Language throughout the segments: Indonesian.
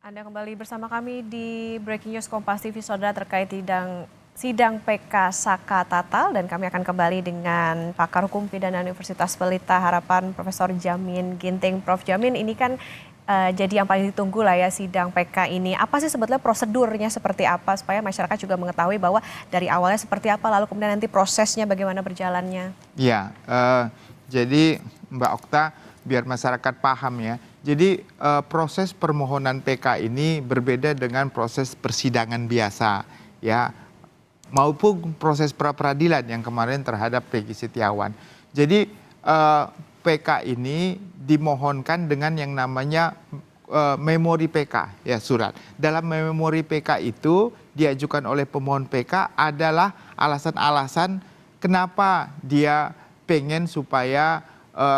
Anda kembali bersama kami di Breaking News Kompas TV, Saudara, terkait sidang PK Saka Tatal, dan kami akan kembali dengan pakar hukum pidana Universitas Pelita Harapan, Profesor Jamin Ginting. Prof Jamin, ini kan jadi yang paling ditunggu lah ya sidang PK ini. Apa sih sebetulnya prosedurnya seperti apa supaya masyarakat juga mengetahui bahwa dari awalnya seperti apa, lalu kemudian nanti prosesnya bagaimana berjalannya? Ya, jadi Mbak Okta, biar masyarakat paham ya. Jadi proses permohonan PK ini berbeda dengan proses persidangan biasa ya, maupun proses pra peradilan yang kemarin terhadap Peggy Setiawan. Jadi PK ini dimohonkan dengan yang namanya memori PK ya, surat. Dalam memori PK itu diajukan oleh pemohon PK adalah alasan-alasan kenapa dia pengen supaya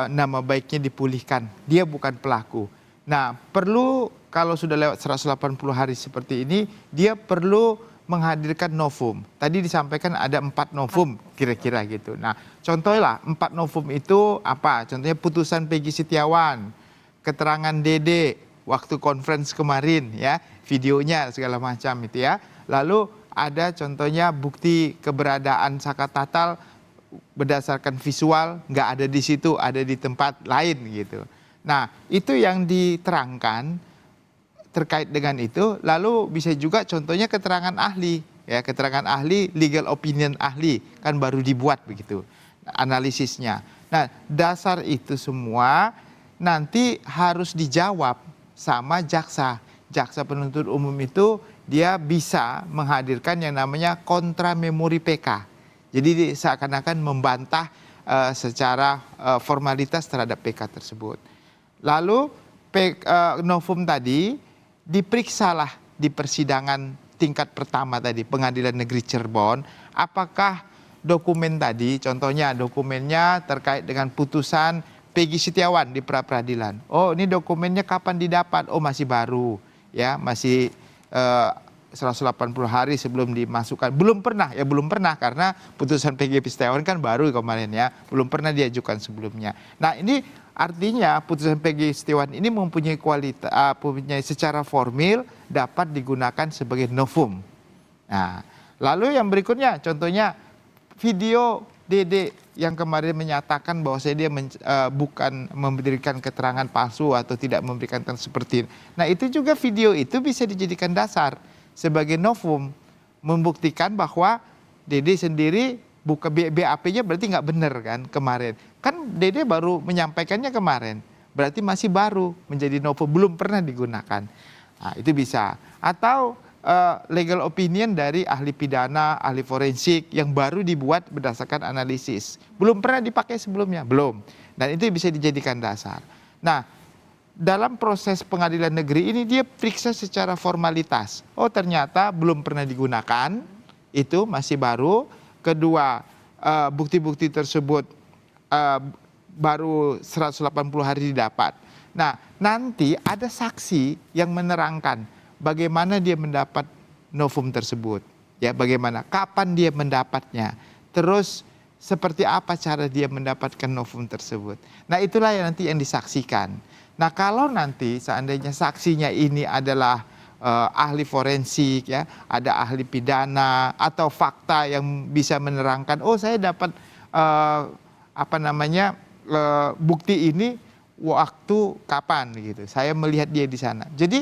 nama baiknya dipulihkan. Dia bukan pelaku. Nah, perlu kalau sudah lewat 180 hari seperti ini, dia perlu menghadirkan novum. Tadi disampaikan ada 4 novum kira-kira gitu. Nah, contohnya 4 novum itu apa? Contohnya putusan Peggy Setiawan, keterangan Dede waktu conference kemarin ya, videonya segala macam itu ya. Lalu ada contohnya bukti keberadaan Saka Tatal berdasarkan visual, nggak ada di situ, ada di tempat lain gitu. Nah, itu yang diterangkan terkait dengan itu. Lalu bisa juga contohnya keterangan ahli, ya, keterangan ahli, legal opinion ahli kan baru dibuat begitu analisisnya. Nah, dasar itu semua nanti harus dijawab sama jaksa. Jaksa penuntut umum itu dia bisa menghadirkan yang namanya kontra memori PK. Jadi seakan-akan membantah secara formalitas terhadap PK tersebut. Lalu novum tadi diperiksalah di persidangan tingkat pertama tadi, Pengadilan Negeri Cirebon, apakah dokumen tadi, contohnya dokumennya terkait dengan putusan Peggy Setiawan di pra peradilan. Oh, ini dokumennya kapan didapat? Oh, masih baru, ya, masih 180 hari sebelum dimasukkan. Belum pernah karena putusan Peggy Setiawan kan baru kemarin ya, belum pernah diajukan sebelumnya. Nah, ini artinya putusan Peggy Setiawan ini mempunyai kualitas, mempunyai secara formil dapat digunakan sebagai novum. Nah, lalu yang berikutnya contohnya video Dede yang kemarin menyatakan bahwa dia bukan memberikan keterangan palsu atau tidak memberikan seperti itu. Nah, itu juga video itu bisa dijadikan dasar sebagai novum, membuktikan bahwa Dede sendiri buka BAP-nya berarti nggak benar kan kemarin. Kan Dede baru menyampaikannya kemarin, berarti masih baru menjadi novum, belum pernah digunakan. Nah, itu bisa. Atau legal opinion dari ahli pidana, ahli forensik yang baru dibuat berdasarkan analisis. Belum pernah dipakai sebelumnya, belum. Dan itu bisa dijadikan dasar. Nah, dalam proses pengadilan negeri ini dia periksa secara formalitas. Oh, ternyata belum pernah digunakan, itu masih baru. Kedua, bukti-bukti tersebut baru 180 hari didapat. Nah, nanti ada saksi yang menerangkan bagaimana dia mendapat novum tersebut. Ya, bagaimana, kapan dia mendapatnya. Terus seperti apa cara dia mendapatkan novum tersebut. Nah, itulah yang nanti yang disaksikan. Nah, kalau nanti seandainya saksinya ini adalah ahli forensik ya, ada ahli pidana atau fakta yang bisa menerangkan, oh saya dapat bukti ini waktu kapan gitu. Saya melihat dia di sana. Jadi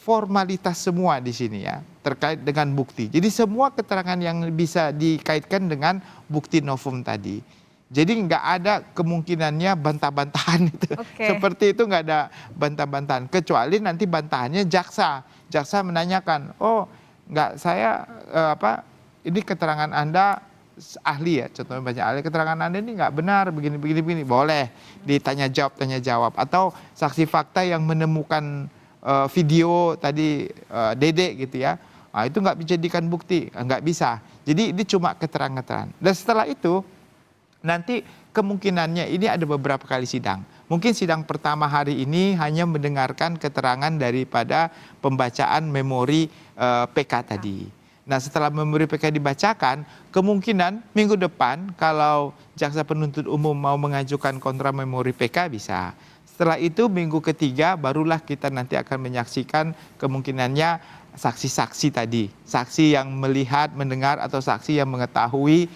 formalitas semua di sini ya terkait dengan bukti. Jadi semua keterangan yang bisa dikaitkan dengan bukti novum tadi. Jadi nggak ada kemungkinannya bantah-bantahan itu. Seperti itu nggak ada bantah-bantahan. Kecuali nanti bantahannya jaksa. Jaksa menanyakan, oh nggak saya ini keterangan Anda ahli ya, contohnya banyak ahli, keterangan Anda ini nggak benar, begini. Boleh ditanya jawab. Atau saksi fakta yang menemukan video tadi Dede gitu ya. Nah, itu nggak dijadikan bukti, nggak bisa. Jadi ini cuma keterangan. Dan setelah itu nanti kemungkinannya ini ada beberapa kali sidang. Mungkin sidang pertama hari ini hanya mendengarkan keterangan daripada pembacaan memori PK tadi. Nah, setelah memori PK dibacakan, kemungkinan minggu depan kalau jaksa penuntut umum mau mengajukan kontra memori PK bisa. Setelah itu minggu ketiga barulah kita nanti akan menyaksikan kemungkinannya saksi-saksi tadi, saksi yang melihat, mendengar atau saksi yang mengetahui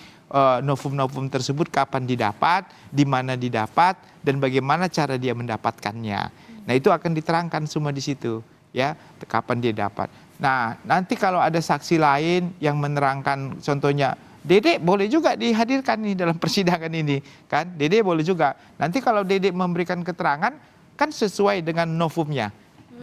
novum-novum tersebut kapan didapat, di mana didapat, dan bagaimana cara dia mendapatkannya. Nah itu akan diterangkan semua di situ, ya, kapan dia dapat. Nah nanti kalau ada saksi lain yang menerangkan, contohnya Dedek boleh juga dihadirkan nih dalam persidangan ini, kan? Dedek boleh juga. Nanti kalau Dedek memberikan keterangan, kan sesuai dengan novumnya.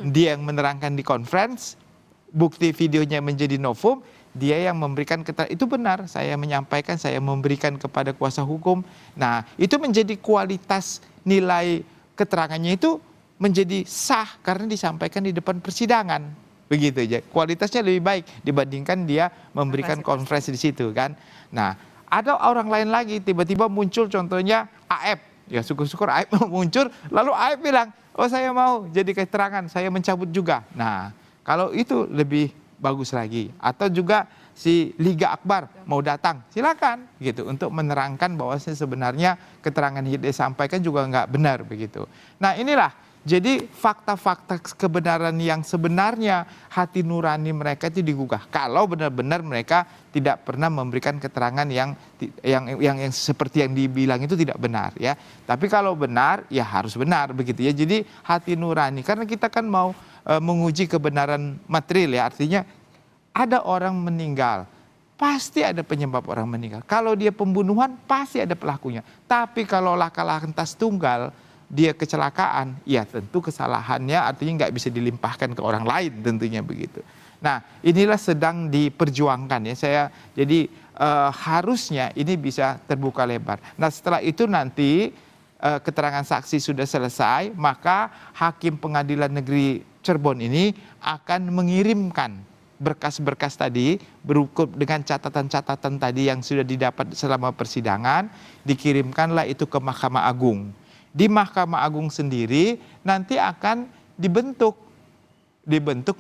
Dia yang menerangkan di conference, bukti videonya menjadi novum, dia yang memberikan keterangan. Itu benar, saya menyampaikan, saya memberikan kepada kuasa hukum. Nah, itu menjadi kualitas nilai keterangannya itu menjadi sah karena disampaikan di depan persidangan. Begitu aja, kualitasnya lebih baik dibandingkan dia memberikan konferensi di situ kan. Nah, ada orang lain lagi tiba-tiba muncul, contohnya Aep, ya syukur-syukur Aep muncul, lalu Aep bilang, oh saya mau jadi keterangan, saya mencabut juga. Nah, kalau itu lebih bagus lagi. Atau juga si Liga Akbar mau datang, silakan gitu untuk menerangkan bahwa sebenarnya keterangan yang disampaikan juga nggak benar begitu. Nah inilah. Jadi fakta-fakta kebenaran yang sebenarnya hati nurani mereka itu digugah. Kalau benar-benar mereka tidak pernah memberikan keterangan yang seperti yang dibilang itu tidak benar ya. Tapi kalau benar ya harus benar begitu ya. Jadi hati nurani, karena kita kan mau menguji kebenaran material ya. Artinya ada orang meninggal, pasti ada penyebab orang meninggal. Kalau dia pembunuhan pasti ada pelakunya. Tapi kalau laka lantas tunggal, dia kecelakaan, ya tentu kesalahannya artinya nggak bisa dilimpahkan ke orang lain tentunya begitu. Nah inilah sedang diperjuangkan ya saya, jadi harusnya ini bisa terbuka lebar. Nah setelah itu nanti keterangan saksi sudah selesai, maka Hakim Pengadilan Negeri Cirebon ini akan mengirimkan berkas-berkas tadi berukut dengan catatan-catatan tadi yang sudah didapat selama persidangan, dikirimkanlah itu ke Mahkamah Agung. Di Mahkamah Agung sendiri nanti akan dibentuk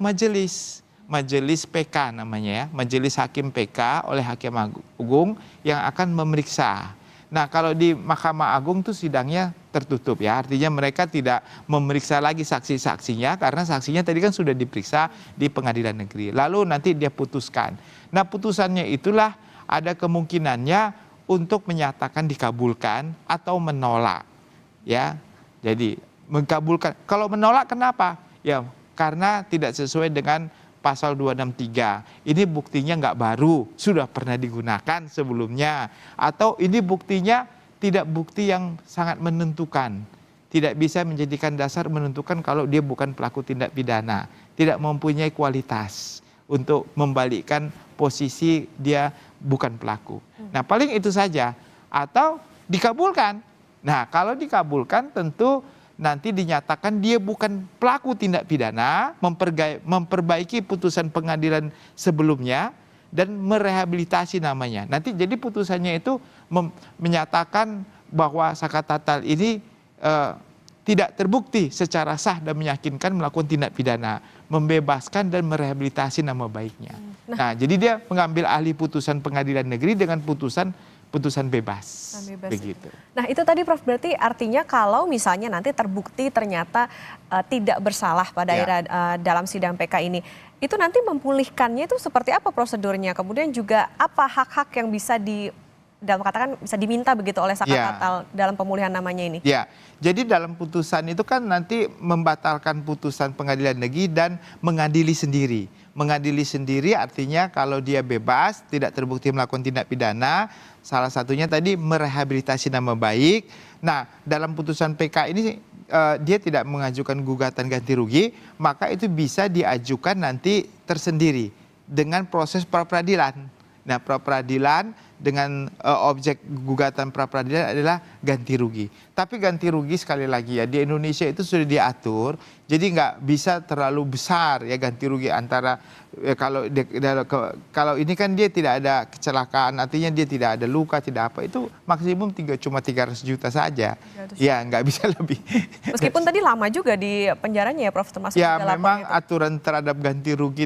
majelis PK namanya ya, majelis hakim PK oleh Hakim Agung yang akan memeriksa. Nah kalau di Mahkamah Agung tuh sidangnya tertutup ya, artinya mereka tidak memeriksa lagi saksi-saksinya karena saksinya tadi kan sudah diperiksa di pengadilan negeri. Lalu nanti dia putuskan. Nah putusannya itulah ada kemungkinannya untuk menyatakan dikabulkan atau menolak. Ya, jadi mengabulkan. Kalau menolak kenapa? Ya, karena tidak sesuai dengan pasal 263. Ini buktinya nggak baru, sudah pernah digunakan sebelumnya. Atau ini buktinya tidak bukti yang sangat menentukan. Tidak bisa menjadikan dasar menentukan kalau dia bukan pelaku tindak pidana. Tidak mempunyai kualitas untuk membalikkan posisi dia bukan pelaku. Nah, paling itu saja. Atau dikabulkan. Nah kalau dikabulkan tentu nanti dinyatakan dia bukan pelaku tindak pidana, memperbaiki putusan pengadilan sebelumnya dan merehabilitasi namanya. Nanti jadi putusannya itu menyatakan bahwa Saka Tatal ini tidak terbukti secara sah dan meyakinkan melakukan tindak pidana, membebaskan dan merehabilitasi nama baiknya. Nah jadi dia mengambil alih putusan pengadilan negeri dengan putusan bebas begitu. Nah itu tadi Prof, berarti artinya kalau misalnya nanti terbukti ternyata tidak bersalah pada akhirnya dalam sidang PK ini, itu nanti memulihkannya itu seperti apa prosedurnya? Kemudian juga apa hak-hak yang bisa dalam katakan bisa diminta begitu oleh Saka Tatal dalam pemulihan namanya ini? Ya, jadi dalam putusan itu kan nanti membatalkan putusan pengadilan negeri dan mengadili sendiri. Mengadili sendiri artinya kalau dia bebas, tidak terbukti melakukan tindak pidana, salah satunya tadi merehabilitasi nama baik. Nah, dalam putusan PK ini dia tidak mengajukan gugatan ganti rugi, maka itu bisa diajukan nanti tersendiri dengan proses pra peradilan. Nah, pra peradilan dengan objek gugatan pra peradilan adalah ganti rugi. Tapi ganti rugi sekali lagi ya, di Indonesia itu sudah diatur, jadi nggak bisa terlalu besar ya ganti rugi antara kalau ini kan dia tidak ada kecelakaan, artinya dia tidak ada luka, tidak apa, itu maksimum cuma 300 juta saja. Ya nggak bisa lebih. Meskipun tadi lama juga di penjaranya ya Prof, termasuk ya memang itu. Aturan terhadap ganti rugi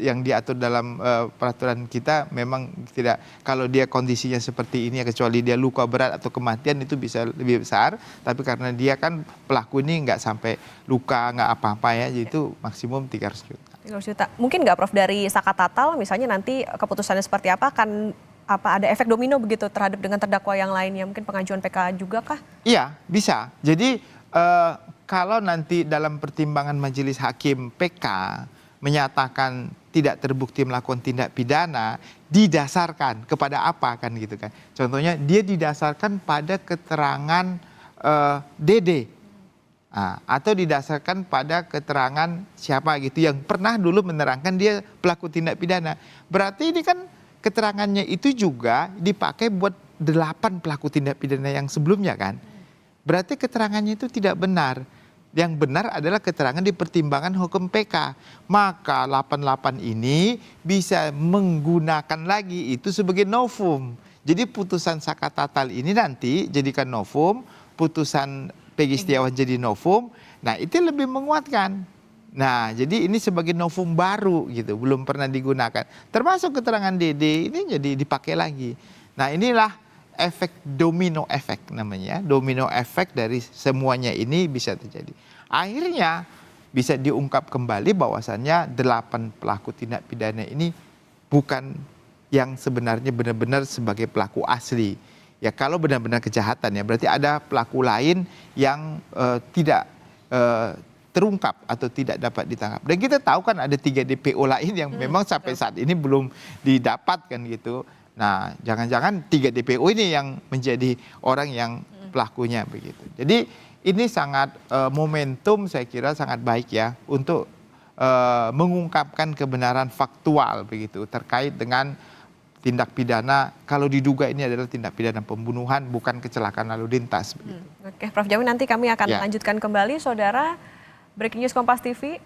yang diatur dalam peraturan kita memang tidak tidak. Kalau dia kondisinya seperti ini, kecuali dia luka berat atau kematian itu bisa lebih besar. Tapi karena dia kan pelaku ini nggak sampai luka, nggak apa-apa ya, jadi itu maksimum 300 juta. 300 juta. Mungkin nggak Prof dari Saka Tatal misalnya nanti keputusannya seperti apa akan ada efek domino begitu terhadap dengan terdakwa yang lainnya, mungkin pengajuan PK juga kah? Iya, bisa. Jadi kalau nanti dalam pertimbangan majelis hakim PK menyatakan tidak terbukti melakukan tindak pidana, didasarkan kepada apa kan gitu kan. Contohnya dia didasarkan pada keterangan DD. Atau didasarkan pada keterangan siapa gitu yang pernah dulu menerangkan dia pelaku tindak pidana. Berarti ini kan keterangannya itu juga dipakai buat 8 pelaku tindak pidana yang sebelumnya kan. Berarti keterangannya itu tidak benar. Yang benar adalah keterangan di pertimbangan hukum PK. Maka 88 ini bisa menggunakan lagi itu sebagai novum. Jadi putusan Saka Tatal ini nanti jadikan novum, putusan Peggy Setiawan jadi novum. Nah, itu lebih menguatkan. Nah, jadi ini sebagai novum baru gitu, belum pernah digunakan. Termasuk keterangan DD ini jadi dipakai lagi. Nah, inilah efek domino efek namanya. Domino efek dari semuanya ini bisa terjadi. Akhirnya bisa diungkap kembali bahwasannya 8 pelaku tindak pidana ini bukan yang sebenarnya benar-benar sebagai pelaku asli. Ya kalau benar-benar kejahatan ya berarti ada pelaku lain yang tidak terungkap atau tidak dapat ditangkap. Dan kita tahu kan ada 3 DPO lain yang memang sampai saat ini belum didapatkan gitu. Nah, jangan-jangan 3 DPO ini yang menjadi orang yang pelakunya begitu. Jadi ini sangat momentum saya kira sangat baik ya untuk mengungkapkan kebenaran faktual begitu terkait dengan tindak pidana kalau diduga ini adalah tindak pidana pembunuhan bukan kecelakaan lalu lintas begitu. Oke, Prof Jamin nanti kami akan lanjutkan kembali saudara. Breaking News Kompas TV